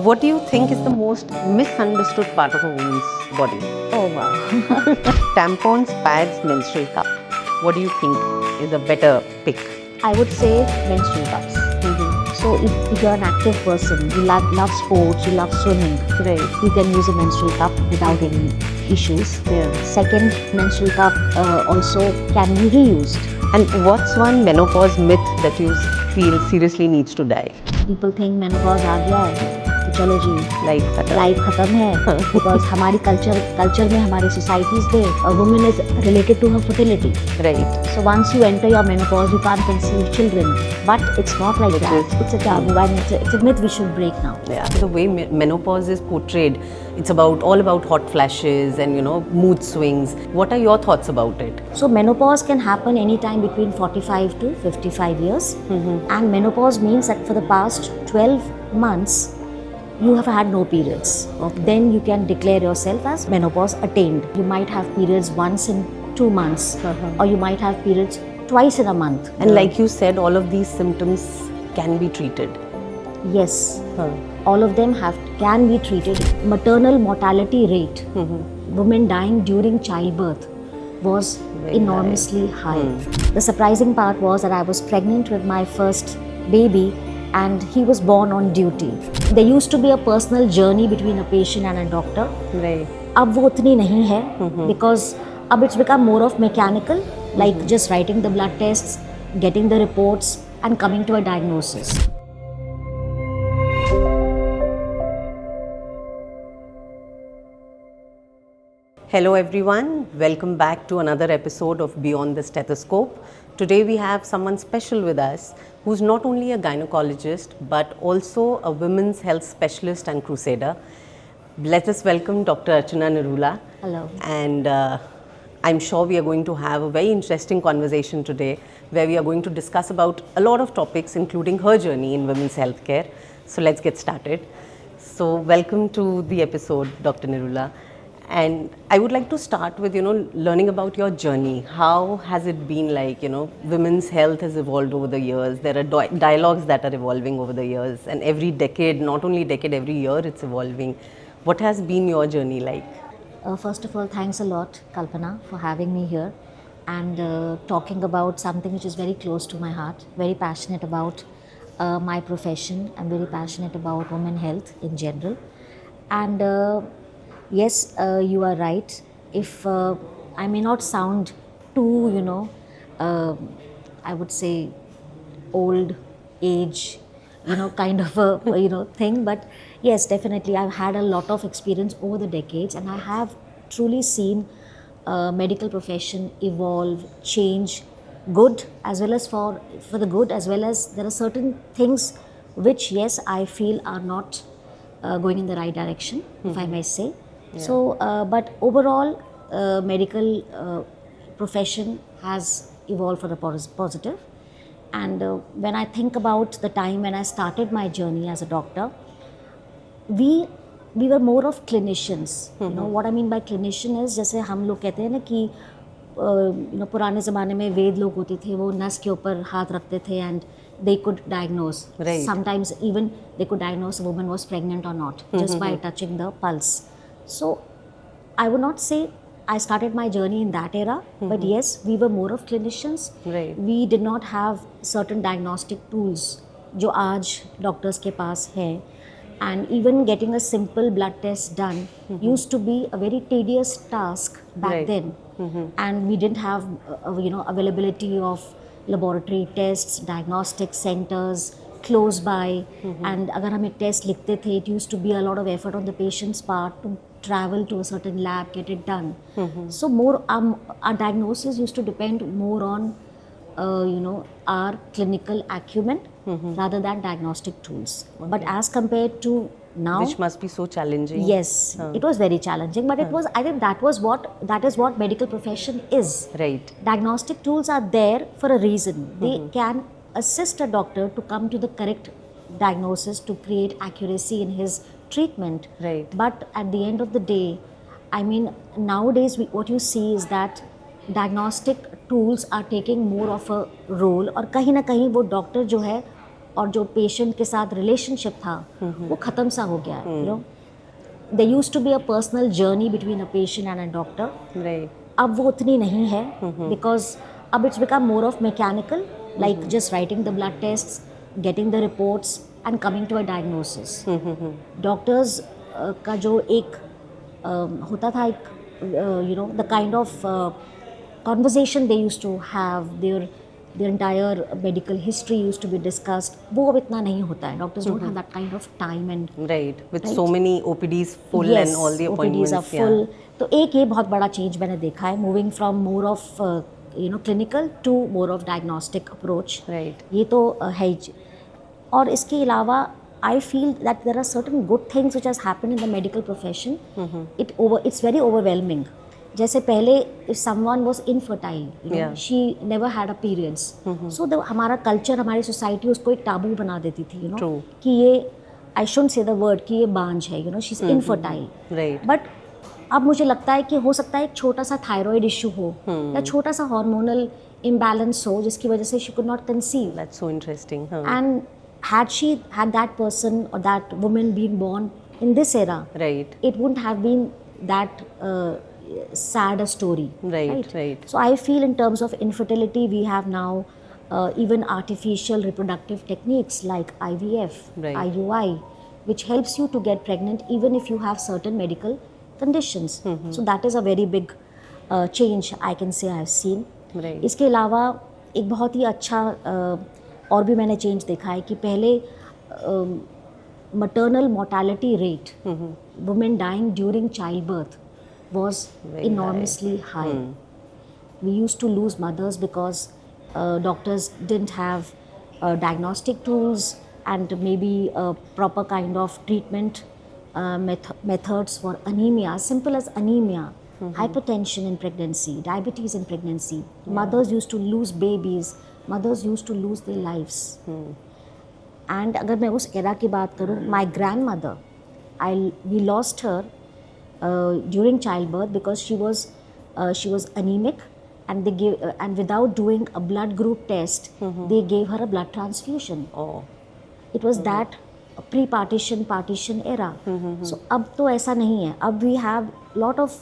What do you think is the most misunderstood part of a woman's body? Oh wow. Tampons, pads, menstrual cup. What do you think is a better pick? I would say menstrual cups. So if you're an active person, you love sports, you love swimming, Right. you can use a menstrual cup without any issues. Yeah. Second, menstrual cup also can be reused. And what's one menopause myth that you feel seriously needs to die? People think menopause आ गया है तो चलो जी Life खत्म है because हमारी culture में हमारी societies में a woman is related to her fertility. Right. So once you enter your menopause, you can't conceive children. But it's not like that. It's a taboo and it's a myth we should break now. Yeah. The way menopause is portrayed, it's all about hot flashes and mood swings. What are your thoughts about it? So menopause can happen anytime between 45 to 55 years. And menopause means that for the past 12 months, you have had no periods. Okay. Then you can declare yourself as menopause attained. You might have periods once in 2 months or you might have periods twice in a month. And like you said, all of these symptoms can be treated. Yes, all of them can be treated. Maternal mortality rate, women dying during childbirth was Very enormously high. The surprising part was that I was pregnant with my first baby and he was born on duty. There used to be a personal journey between a patient and a doctor. Right. अब वो उतनी नहीं है because अब it's become more of mechanical, like just writing the blood tests, getting the reports and coming to a diagnosis. Hello everyone, welcome back to another episode of Beyond the Stethoscope. Today we have someone special with us who's not only a gynecologist but also a women's health specialist and crusader. Let us welcome Dr. Archana Nirula. Hello. And I'm sure we are going to have a very interesting conversation today where we are going to discuss about a lot of topics including her journey in women's healthcare. So let's get started. So welcome to the episode, Dr. Nirula. And I would like to start with, learning about your journey. How has it been like, women's health has evolved over the years. There are dialogues that are evolving over the years. And every decade, not only decade, every year it's evolving. What has been your journey like? First of all, thanks a lot, Kalpana, for having me here and talking about something which is very close to my heart. Very passionate about my profession. I'm very passionate about women health in general. And yes, you are right. If I may not sound too, I would say old age, kind of a, thing. But yes, definitely, I've had a lot of experience over the decades and I have truly seen medical profession evolve, change, good as well as for the good, as well as there are certain things which, yes, I feel are not going in the right direction, if I may say. Yeah. So, but overall, medical profession has evolved for the positive. And when I think about the time when I started my journey as a doctor, we were more of clinicians. What I mean by clinician is, जैसे हम लोग कहते हैं ना कि पुराने ज़माने में वेद लोग होते थे, वो नस के ऊपर हाथ रखते थे and they could diagnose. Right. Sometimes even they could diagnose a woman was pregnant or not just by touching the pulse. So I would not say I started my journey in that era, but yes, we were more of clinicians. Right. We did not have certain diagnostic tools जो आज doctors के पास है. And even getting a simple blood test done used to be a very tedious task back then. And we didn't have availability of laboratory tests, diagnostic centers close by. And अगर हम एक test लिखते थे, it used to be a lot of effort on the patient's part to travel to a certain lab, get it done. So more our diagnosis used to depend more on our clinical acumen rather than diagnostic tools. Okay. But as compared to now, which must be so challenging. Yes, it was very challenging, but it was, I think that is what medical profession is. Right. Diagnostic tools are there for a reason. They can assist a doctor to come to the correct diagnosis, to create accuracy in his treatment. Right. But at the end of the day, I mean, nowadays what you see is that diagnostic tools are taking more of a role, और कहीं ना कहीं वो doctor जो है और जो patient के साथ रिलेशनशिप था वो ख़त्म सा हो गया है. there used to be a personal journey between a patient and a doctor. Right. अब वो उतनी नहीं है because अब it's become more of mechanical, like just writing the blood tests, getting the reports and coming to a diagnosis. Doctors का जो एक होता था एक the kind of conversation they used to have, their entire medical history used to be discussed. वो अब इतना नहीं होता है. Doctors don't have that kind of time and with so many OPDs full and all the appointments. OPDs are full. तो एक ये बहुत बड़ा change मैंने देखा है, moving from more of clinical to more of diagnostic approach. Right. ये तो है ही. और इसके अलावा I feel that there are certain good things which has happened in the medical profession. It's very overwhelming. जैसे पहले if someone was infertile, she never had a periods. So हमारा culture, हमारी society उसको एक taboo बना देती थी, कि ये I shouldn't say the word कि ये बांझ है, she's infertile. Right. But अब मुझे लगता है कि हो सकता है एक छोटा सा thyroid issue हो या छोटा सा hormonal imbalance हो जिसकी वजह से she could not conceive. That's so interesting. And had that person or that woman been born in this era, right, it wouldn't have been that sad a story. Right. So I feel in terms of infertility, we have now even artificial reproductive techniques like IVF, IUI, which helps you to get pregnant even if you have certain medical conditions. So that is a very big change I can say I've seen. Right. इसके अलावा एक बहुत ही अच्छा और भी मैंने change देखा है कि पहले maternal mortality rate, women dying during childbirth was very enormously high. We used to lose mothers because doctors didn't have diagnostic tools and maybe a proper kind of treatment methods for anemia, simple as anemia, hypertension in pregnancy, diabetes in pregnancy. Mothers used to lose babies, mothers used to lose their lives. And अगर मैं उस era की बात करूँ, my grandmother, we lost her during childbirth because she was anemic, and and without doing a blood group test, they gave her a blood transfusion. It was that pre-partition era. So अब तो ऐसा नहीं है. अब we have lot of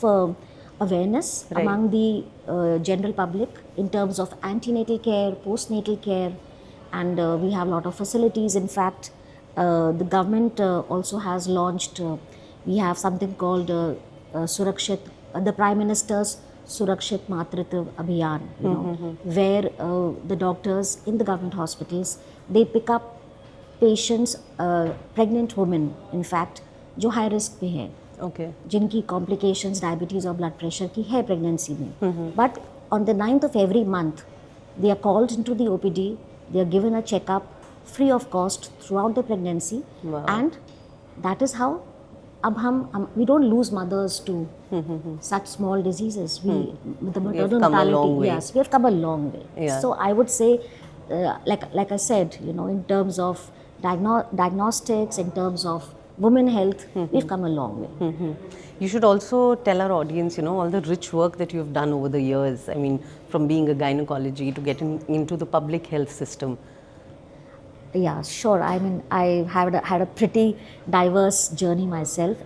awareness among the general public in terms of antenatal care, postnatal care, and we have a lot of facilities. In fact, the government also has launched, we have something called Surakshit, the Prime Minister's Surakshit Matritva Abhiyan, where the doctors in the government hospitals, they pick up patients, pregnant women, in fact, जो high risk में हैं, जिनकी complications, diabetes और blood pressure की है pregnancy में. But on the 9th of every month, they are called into the OPD, they are given a checkup free of cost throughout the pregnancy. And that is how we don't lose mothers to such small diseases. With the maternal mortality, yes, we have come a long way. So I would say, like I said, in terms of diagnostics, in terms of women health, we've come a long way. You should also tell our audience, all the rich work that you've done over the years. I mean, from being a gynecology to getting into the public health system. Yeah, sure. I mean, I had a pretty diverse journey myself,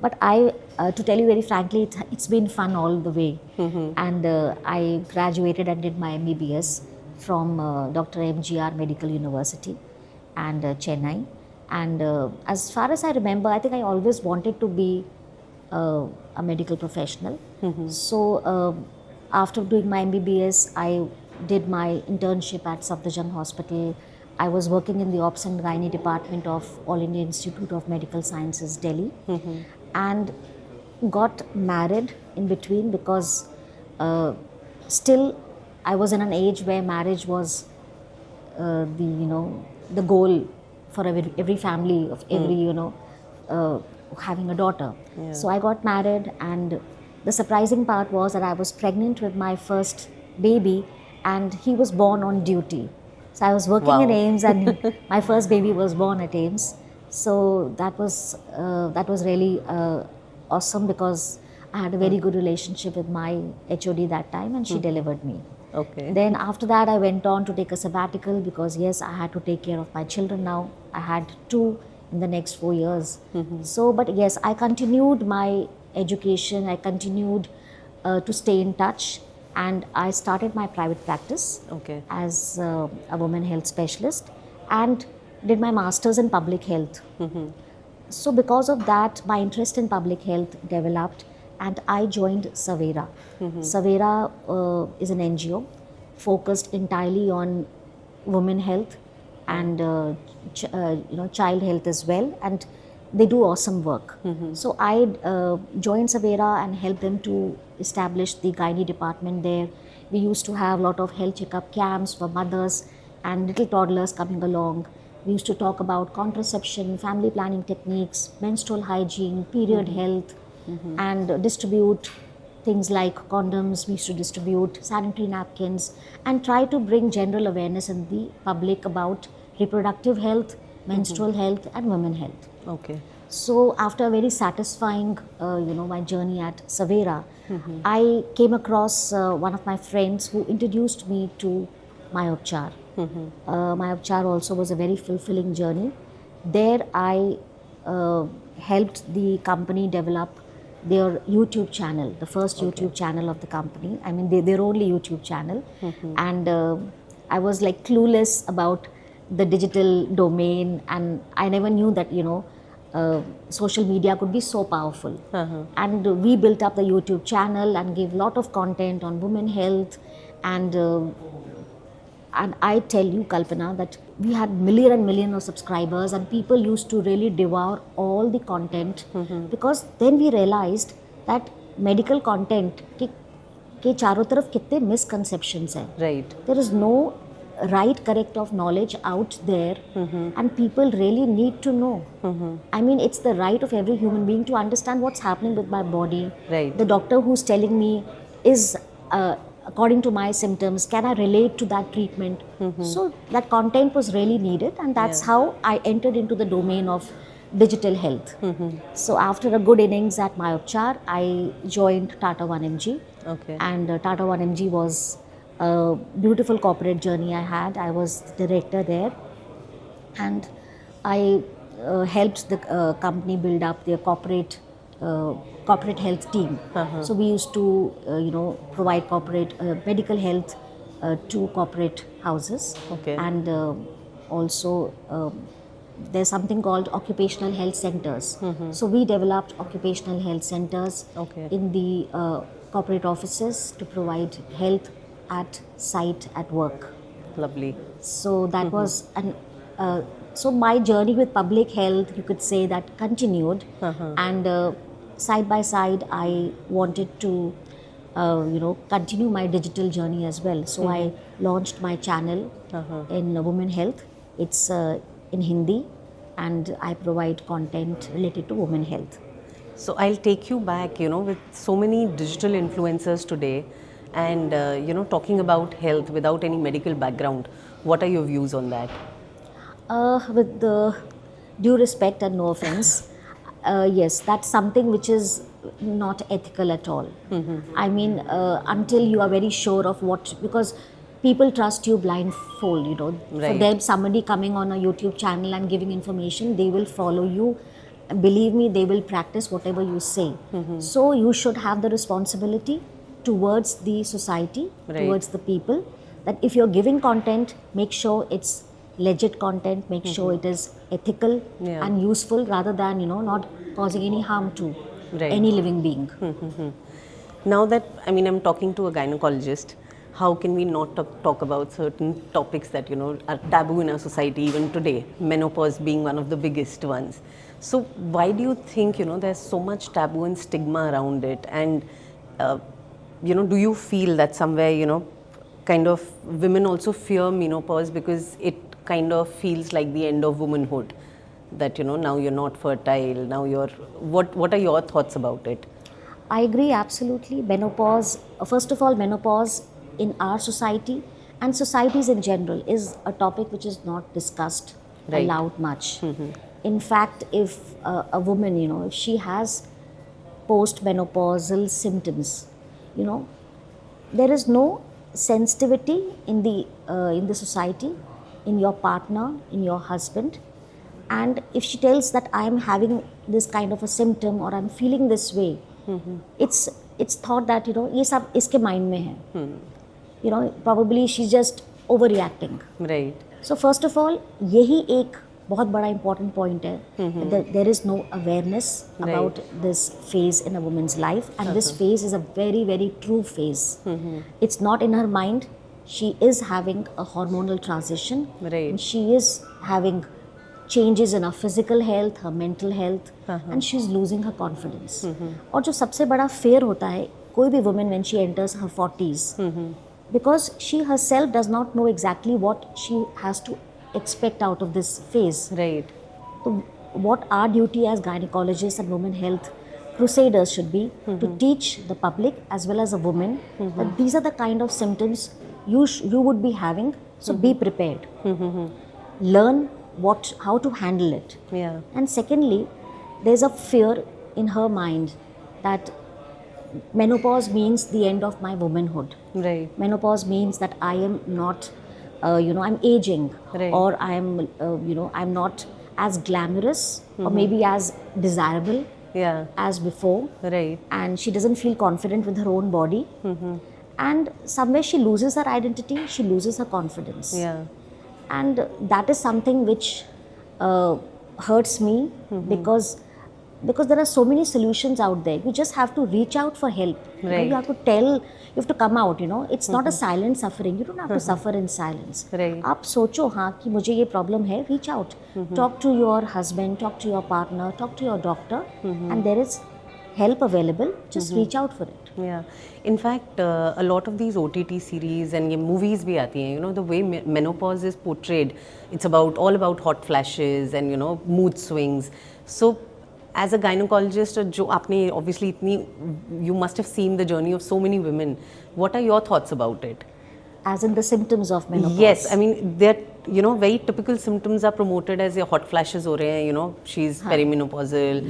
but to tell you very frankly, it's been fun all the way. And I graduated and did my MBBS from Dr. MGR Medical University and Chennai. And as far as I remember, I think I always wanted to be a medical professional. So after doing my MBBS, I did my internship at Safdarjung Hospital. I was working in the Obs and Gynae department of All India Institute of Medical Sciences, Delhi, and got married in between because still I was in an age where marriage was the goal for every family of every having a daughter. So I got married, and the surprising part was that I was pregnant with my first baby, and he was born on duty. So I was working in AIIMS, and my first baby was born at AIIMS. So that was really awesome because I had a very good relationship with my HOD that time, and she delivered me. Okay. Then after that, I went on to take a sabbatical because yes, I had to take care of my children now. I had two in the next 4 years. So, but yes, I continued my education. I continued to stay in touch, and I started my private practice Okay. as a women health specialist, and did my masters in public health. So because of that, my interest in public health developed, and I joined Savera. Savera is an NGO focused entirely on women health and child health as well, and they do awesome work. So I joined Savera and helped them to establish the gynae department there. We used to have a lot of health checkup camps for mothers and little toddlers coming along. We used to talk about contraception, family planning techniques, menstrual hygiene, period health, and distribute things like condoms. We used to distribute sanitary napkins and try to bring general awareness in the public about reproductive health, menstrual health, and women health. Okay. So after a very satisfying, my journey at Savera, I came across one of my friends who introduced me to myopchar. Myopchar also was a very fulfilling journey. There I helped the company develop their YouTube channel, the first YouTube channel of the company. I mean, their only YouTube channel. And I was like clueless about the digital domain, and I never knew that, social media could be so powerful. And we built up the YouTube channel and gave a lot of content on women health, and I tell you, Kalpana, that we had million and million of subscribers, and people used to really devour all the content, because then we realized that medical content के चारों तरफ कितने misconceptions हैं. Right. There is no right correct of knowledge out there, and people really need to know. I mean, it's the right of every human being to understand what's happening with my body. Right. The doctor who's telling me is according to my symptoms, can I relate to that treatment? So that content was really needed, and that's how I entered into the domain of digital health. So after a good innings at myopchar, I joined Tata 1mg. Okay. And Tata 1mg was a beautiful corporate journey I had. I was the director there, and I helped the company build up their corporate health team. So we used to provide corporate medical health to corporate houses. Okay. And also there's something called occupational health centers. So we developed occupational health centers in the corporate offices to provide health at site at work. Lovely. So that was so my journey with public health, you could say, that continued. And side by side, I wanted to continue my digital journey as well. So I launched my channel in women health. It's in Hindi, and I provide content related to women health. So I'll take you back, with so many digital influencers today, and talking about health without any medical background. What are your views on that? With the due respect and no offense, yes, that's something which is not ethical at all. I mean, until you are very sure of because people trust you blindfold, Right. For them, somebody coming on a YouTube channel and giving information, they will follow you. Believe me, they will practice whatever you say. So you should have the responsibility towards the society, Right. towards the people, that if you're giving content, make sure it's legit content, make sure it is ethical and useful, rather than not causing any harm to any living being. Now that I'm talking to a gynecologist, how can we not talk about certain topics that are taboo in our society even today, menopause being one of the biggest ones. So why do you think there's so much taboo and stigma around it? And do you feel that somewhere kind of women also fear menopause because it kind of feels like the end of womanhood, that now you're not fertile, now you're what are your thoughts about it? I agree absolutely. Menopause, first of all, menopause in our society and societies in general is a topic which is not discussed aloud much. In fact, if a woman, if she has postmenopausal symptoms, there is no sensitivity in the society, in your partner, in your husband. And if she tells that I am having this kind of a symptom or I'm feeling this way, it's thought that ये सब इसके mind में है. Probably she's just overreacting. Right. So first of all, यही एक बहुत बड़ा important point है. There is no awareness about this phase in a woman's life, and this phase is a very, very true phase. It's not in her mind. She is having a hormonal transition. Right. And she is having changes in her physical health, her mental health, and she's losing her confidence. और जो सबसे बड़ा fear होता है कोई भी woman when she enters her 40s, because she herself does not know exactly what she has to expect out of this phase. Right. So what our duty as gynecologists and women health crusaders should be to teach the public as well as a woman that these are the kind of symptoms you would be having, so be prepared. Learn how to handle it. Yeah. And secondly, there's a fear in her mind that menopause means the end of my womanhood. Right. Menopause means that I am not, I'm aging, Right. or I am, I'm not as glamorous or maybe as desirable Yeah. as before. Right. And she doesn't feel confident with her own body. And somewhere she loses her identity, she loses her confidence. Yeah. And that is something which hurts me, because there are so many solutions out there. You just have to reach out for help. Right. You have to tell, you have to come out, it's not a silent suffering. You don't have to suffer in silence. Right. आप सोचो हाँ कि मुझे ये problem है, reach out. Talk to your husband, talk to your partner, talk to your doctor, and there is help available. Just reach out for it. Yeah. In fact, a lot of these OTT series and ये movies भी आती हैं, the way menopause is portrayed, it's all about hot flashes and mood swings. So as a gynecologist, जो आपने obviously you must have seen the journey of so many women. What are your thoughts about it? As in the symptoms of menopause. Yes, I mean that very typical symptoms are promoted as hot flashes हो रहे हैं, she's perimenopausal,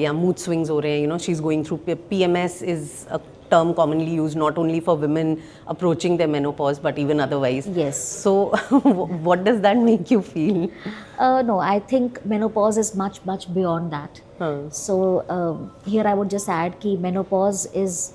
या mood swings हो रहे हैं, she's going through PMS is a term commonly used not only for women approaching their menopause but even otherwise. Yes. So what does that make you feel? No, I think menopause is much, much beyond that. So here I would just add that menopause is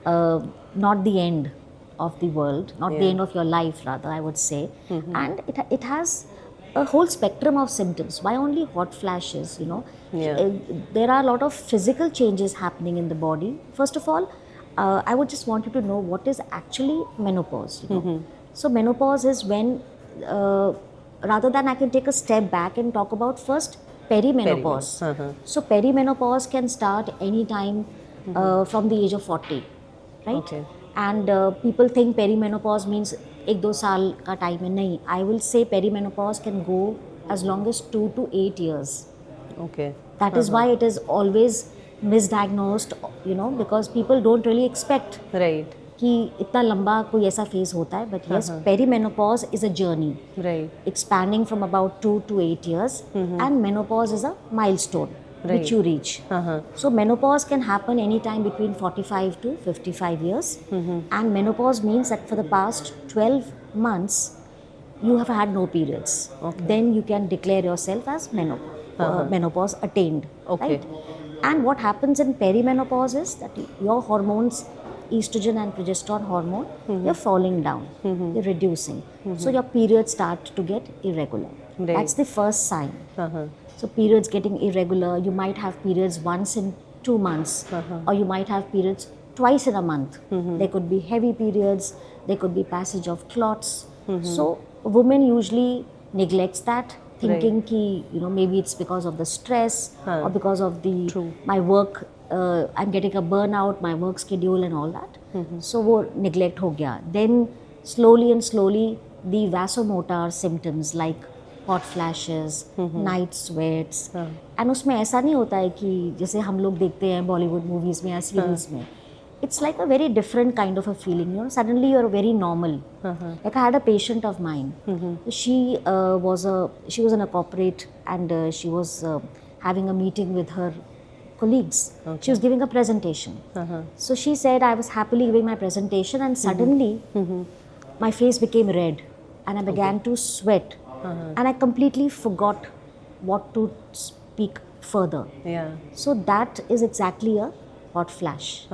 not the end of the world, not the end of your life rather, I would say. And it has a whole spectrum of symptoms. Why only hot flashes, there are a lot of physical changes happening in the body. First of all, I would just want you to know what is actually menopause. So menopause is when, rather than I can take a step back and talk about first perimenopause. So perimenopause can start anytime from the age of 40, right? Okay. And people think perimenopause means 1-2 साल का time है. नहीं, I will say perimenopause can go as long as 2 to 8 years. Okay. That is why it is always misdiagnosed, because people don't really expect Right. कि इतना लंबा कोई ऐसा phase होता है. But yes, perimenopause is a journey. Right. Expanding from about 2 to 8 years. And menopause is a milestone which you reach. So menopause can happen anytime between 45 to 55 years. And menopause means that for the past 12 months, you have had no periods. Okay. Then you can declare yourself as menopause attained. Okay. Right? And what happens in perimenopause is that your hormones, estrogen and progesterone hormone, they're falling down, they're reducing. So your periods start to get irregular. Right. That's the first sign. So periods getting irregular, you might have periods once in 2 months, or you might have periods twice in a month. There could be heavy periods, there could be passage of clots. So a woman usually neglects that, thinking ki, maybe it's because of the stress or because of my work, I'm getting a burnout, my work schedule and all that. So wo neglect ho gaya. Then slowly and slowly the vasomotor symptoms like hot flashes, night sweats, and उसमें ऐसा नहीं होता है कि जैसे हम लोग देखते हैं बॉलीवुड मूवीज में या सीरीज में. It's like a very different kind of a feeling. Suddenly you're very normal. Like I had a patient of mine. She was in a corporate, and she was having a meeting with her colleagues. She was giving a presentation. So she said, I was happily giving my presentation, and suddenly my face became red and I began to sweat, and I completely forgot what to speak further. Yeah. So that is exactly a hot flash.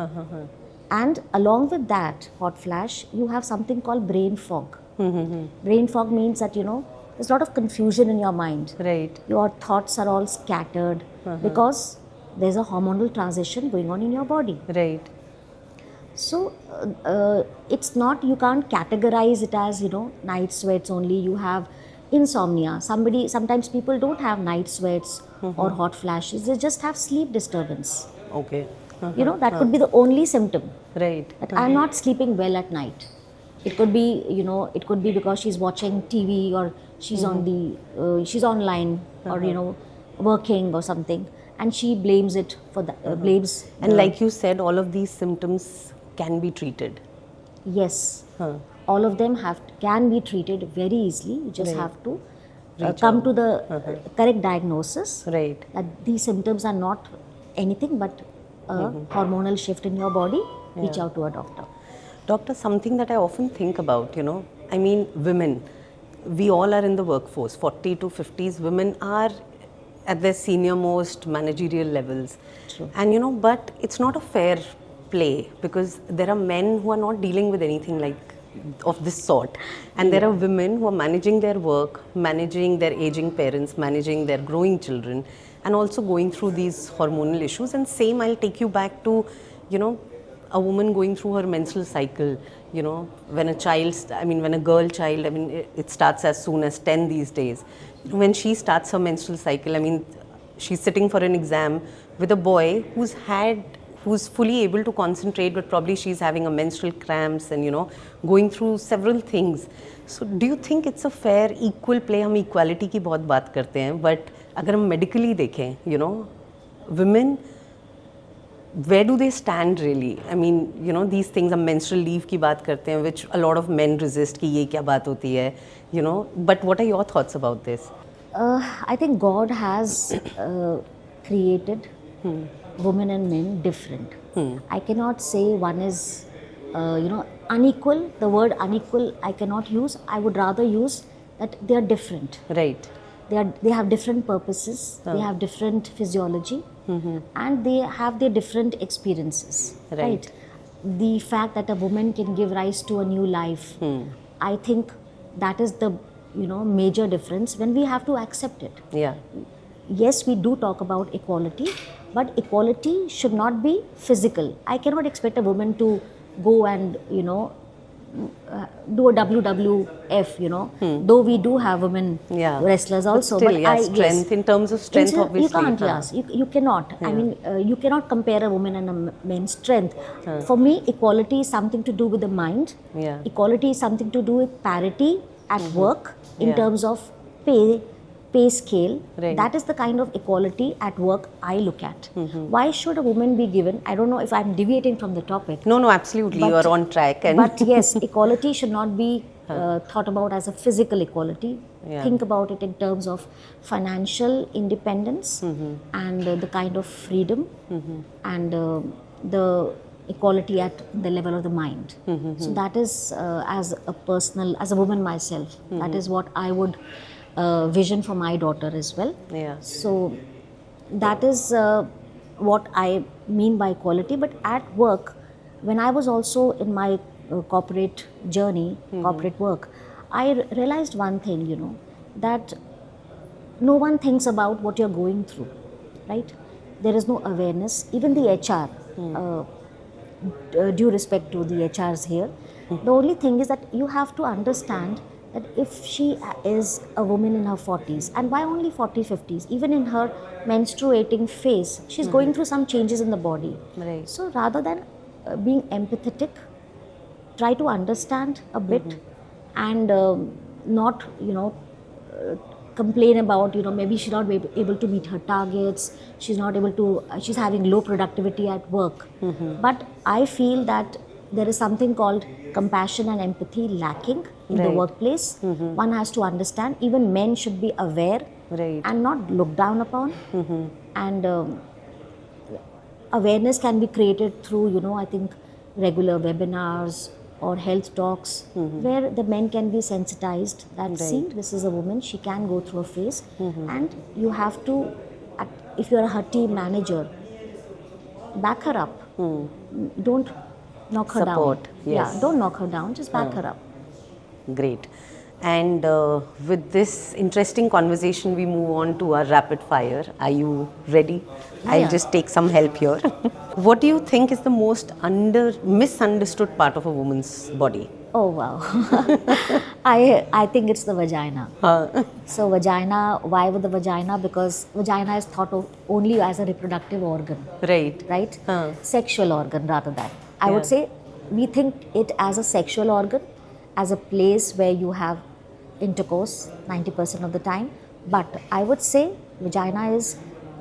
And along with that hot flash, you have something called brain fog. Brain fog means that, there's a lot of confusion in your mind. Right. Your thoughts are all scattered because there's a hormonal transition going on in your body. Right. So it's not, you can't categorize it as, night sweats only. You have insomnia. Sometimes people don't have night sweats or hot flashes. They just have sleep disturbance. Okay. That could be the only symptom. Right. That I'm not sleeping well at night. It could be, it could be because she's watching TV, or she's she's online, or working or something, and she blames it for that. Blames. And like you said, all of these symptoms can be treated. Yes. All of them can be treated very easily. You just have to come to the correct diagnosis. Right. That these symptoms are not anything but a hormonal shift in your body. Reach out to a doctor. Doctor, something that I often think about, I mean, women, we all are in the workforce, 40 to 50s, women are at their senior most managerial levels. True. And but it's not a fair play, because there are men who are not dealing with anything like of this sort, and there are women who are managing their work, managing their aging parents, managing their growing children, and also going through these hormonal issues. And same, I'll take you back to a woman going through her menstrual cycle, when a girl child, it starts as soon as 10 these days. When she starts her menstrual cycle, she's sitting for an exam with a boy who's fully able to concentrate, but probably she's having a menstrual cramps and, going through several things. So do you think it's a fair, equal play? हम equality की बहुत बात करते हैं, but अगर हम medically देखें, women, where do they stand really? These things, हम menstrual leave की बात करते हैं, which a lot of men resist कि ये क्या बात होती है, but what are your thoughts about this? I think God has created women and men different. I cannot say one is, unequal. The word unequal I cannot use. I would rather use that they are different. Right. They have different purposes. They have different physiology, and they have their different experiences. Right. The fact that a woman can give rise to a new life, I think that is the major difference when we have to accept it. Yeah. Yes, we do talk about equality, but equality should not be physical. I cannot expect a woman to go and do a WWF, though we do have women wrestlers also. But still, strength, in terms of strength, obviously. You can't, you cannot. Yeah. You cannot compare a woman and a man's strength. For me, equality is something to do with the mind. Yeah. Equality is something to do with parity at work in terms of pay scale. Right. That is the kind of equality at work I look at. Why should a woman be given, I don't know if I'm deviating from the topic. No, absolutely, you are on track. But yes, equality should not be thought about as a physical equality. Yeah. Think about it in terms of financial independence and the kind of freedom and the equality at the level of the mind. So that is, as a woman myself, that is what I would vision for my daughter as well. Yeah. So that is what I mean by equality. But at work, when I was also in my corporate journey, corporate work, I realized one thing, that no one thinks about what you're going through, right? There is no awareness. Even the HR, due respect to the HRs here, the only thing is that you have to understand that if she is a woman in her 40s, and why only 40, 50s, even in her menstruating phase, she's going through some changes in the body. Right. So rather than being empathetic, try to understand a bit and not, complain about, maybe she's not able to meet her targets, she's having low productivity at work. But I feel that there is something called compassion and empathy lacking in the workplace. One has to understand, even men should be aware and not looked down upon. And awareness can be created through, I think regular webinars or health talks where the men can be sensitized that see, this is a woman, she can go through a phase, and you have to, if you're a team manager, back her up. Don't knock her Support, down. yes. Yeah, don't knock her down, just back her up. Great. And with this interesting conversation, we move on to our rapid fire. Are you ready? I'll Yeah. just take some help here. What do you think is the most misunderstood part of a woman's body? Oh wow. I think it's the vagina. So vagina, why with the vagina? Because vagina is thought of only as a reproductive organ, Right. right? Huh. Sexual organ rather than. I Yeah. would say we think it as a sexual organ, as a place where you have intercourse 90% of the time. But I would say vagina is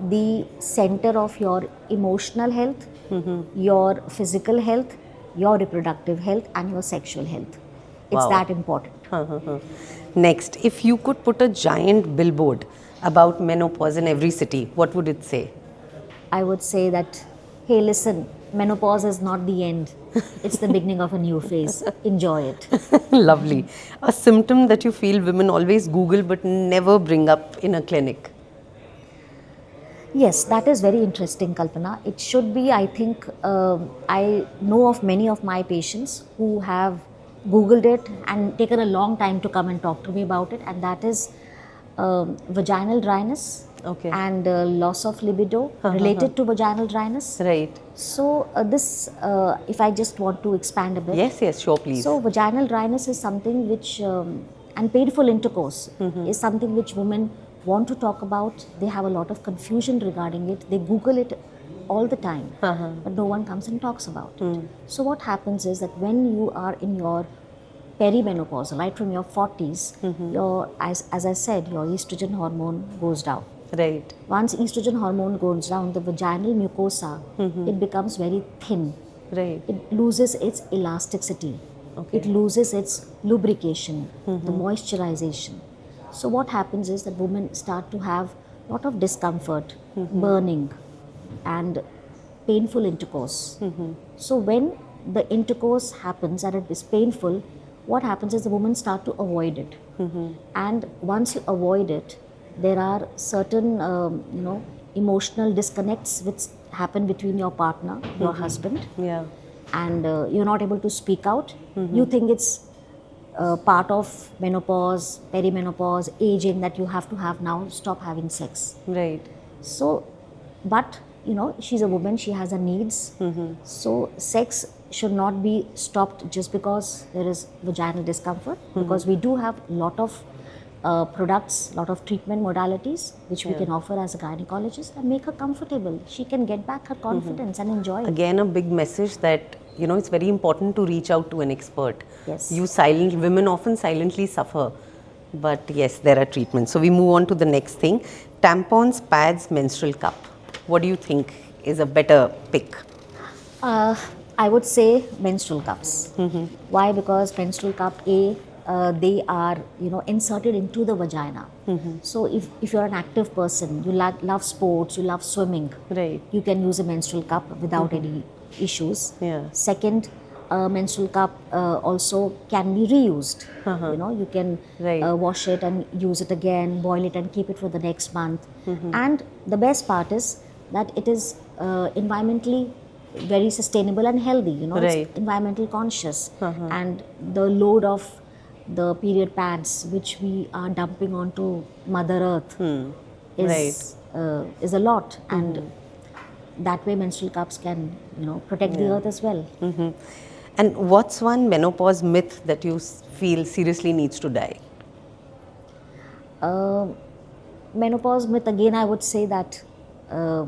the center of your emotional health, your physical health, your reproductive health, and your sexual health. It's Wow. that important. Next, if you could put a giant billboard about menopause in every city, what would it say? I would say that, hey, listen, menopause is not the end. It's the beginning of a new phase. Enjoy it. Lovely. A symptom that you feel women always Google but never bring up in a clinic. Yes, that is very interesting, Kalpana. It should be, I think, I know of many of my patients who have Googled it and taken a long time to come and talk to me about it, and that is vaginal dryness Okay. and loss of libido related to vaginal dryness. Right. So, if I just want to expand a bit. Yes, sure, please. So, vaginal dryness is something which, and painful intercourse is something which women want to talk about. They have a lot of confusion regarding it. They Google it all the time, but no one comes and talks about it. So, what happens is that when you are in your perimenopause, right from your 40s, your, as I said, your estrogen hormone goes down. Right. Once estrogen hormone goes down, the vaginal mucosa, it becomes very thin. Right. It loses its elasticity. Okay. It loses its lubrication, the moisturization. So what happens is that women start to have a lot of discomfort, burning, and painful intercourse. So when the intercourse happens and it is painful, what happens is the women start to avoid it. And once you avoid it, there are certain, emotional disconnects which happen between your partner, your husband, Yeah. and you're not able to speak out. You think it's part of menopause, perimenopause, aging, that you have to have now, stop having sex. Right. So, but she's a woman, she has her needs. So, sex should not be stopped just because there is vaginal discomfort, because we do have a lot of products, lot of treatment modalities which we can offer as a gynecologist and make her comfortable. She can get back her confidence and enjoy it. Again, a big message that, it's very important to reach out to an expert. Yes. Women often silently suffer, but yes, there are treatments. So we move on to the next thing. Tampons, pads, menstrual cup. What do you think is a better pick? I would say menstrual cups. Why? Because menstrual cup, they are inserted into the vagina. So if you're an active person, you love sports, you love swimming, Right. you can use a menstrual cup without any issues. Yeah. Second, menstrual cup also can be reused. You can Right. wash it and use it again, boil it and keep it for the next month. And the best part is that it is environmentally very sustainable and healthy. Right. It's environmental conscious, and the load of the period pads which we are dumping onto Mother Earth is a lot, and that way menstrual cups can protect the earth as well. And what's one menopause myth that you feel seriously needs to die? Menopause myth, again, I would say that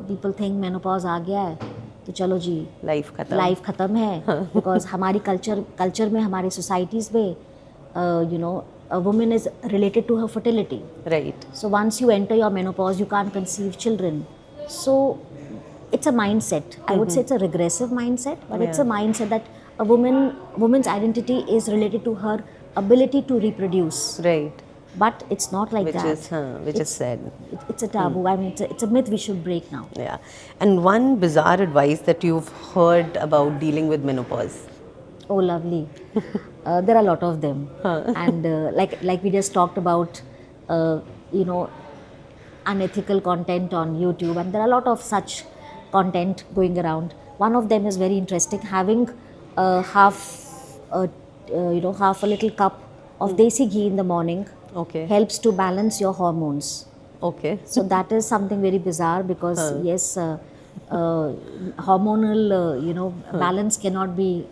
people think menopause आ गया है तो चलो जी Life khatam. Life खत्म है, because हमारी culture में, हमारे societies में a woman is related to her fertility. Right. So once you enter your menopause, you can't conceive children. So it's a mindset. I would say it's a regressive mindset, but it's a mindset that woman's identity is related to her ability to reproduce. Right. but it's not like Which that. is, which is said. It's a taboo. I mean, it's a myth we should break now. Yeah. And one bizarre advice that you've heard about dealing with menopause. Oh, lovely. There are a lot of them, and like we just talked about, you know, unethical content on YouTube, and there are a lot of such content going around. One of them is very interesting. Having half, half a little cup of desi ghee in the morning Okay. helps to balance your hormones. Okay. So that is something very bizarre because yes, hormonal balance cannot be.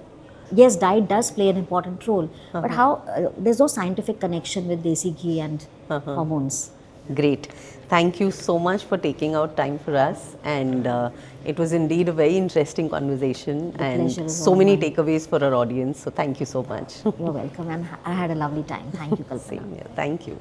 Yes, diet does play an important role, but how there's no scientific connection with desi ghee and hormones. Great. Thank you so much for taking out time for us, and it was indeed a very interesting conversation and pleasure is so all many mine. takeaways for our audience. So thank you so much. You're welcome, and I had a lovely time. Thank you, Kalpana. Same here. Thank you.